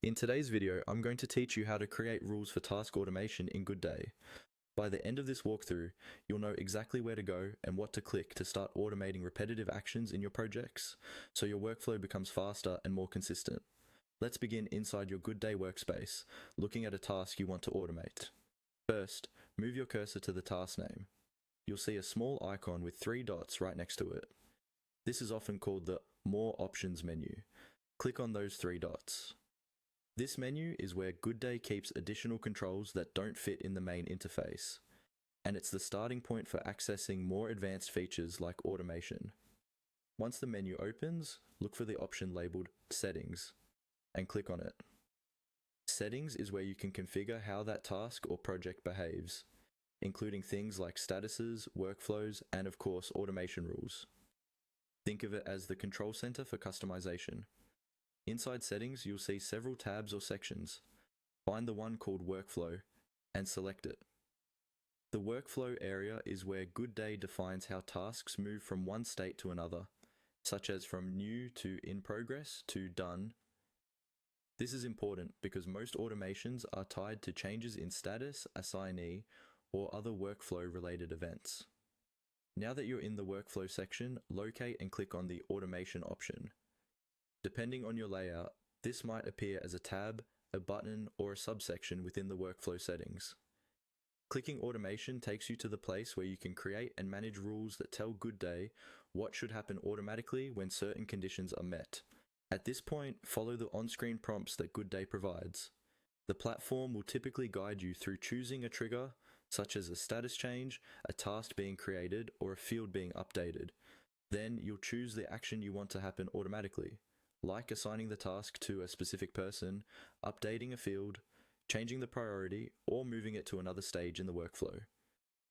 In today's video, I'm going to teach you how to create rules for task automation in GoodDay. By the end of this walkthrough, you'll know exactly where to go and what to click to start automating repetitive actions in your projects, so your workflow becomes faster and more consistent. Let's begin inside your GoodDay workspace, looking at a task you want to automate. First, move your cursor to the task name. You'll see a small icon with 3 dots right next to it. This is often called the More Options menu. Click on those 3 dots. This menu is where GoodDay keeps additional controls that don't fit in the main interface, and it's the starting point for accessing more advanced features like automation. Once the menu opens, look for the option labeled Settings, and click on it. Settings is where you can configure how that task or project behaves, including things like statuses, workflows, and of course automation rules. Think of it as the control center for customization. Inside Settings, you'll see several tabs or sections. Find the one called Workflow and select it. The Workflow area is where GoodDay defines how tasks move from one state to another, such as from new to in progress to done. This is important because most automations are tied to changes in status, assignee, or other workflow-related events. Now that you're in the Workflow section, locate and click on the Automation option. Depending on your layout, this might appear as a tab, a button, or a subsection within the workflow settings. Clicking Automation takes you to the place where you can create and manage rules that tell GoodDay what should happen automatically when certain conditions are met. At this point, follow the on-screen prompts that GoodDay provides. The platform will typically guide you through choosing a trigger, such as a status change, a task being created, or a field being updated. Then you'll choose the action you want to happen automatically, like assigning the task to a specific person, updating a field, changing the priority, or moving it to another stage in the workflow.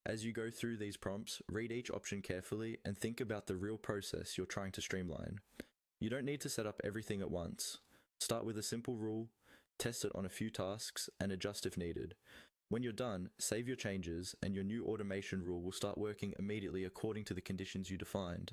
As you go through these prompts, read each option carefully and think about the real process you're trying to streamline. You don't need to set up everything at once. Start with a simple rule, test it on a few tasks, and adjust if needed. When you're done, save your changes, and your new automation rule will start working immediately according to the conditions you defined.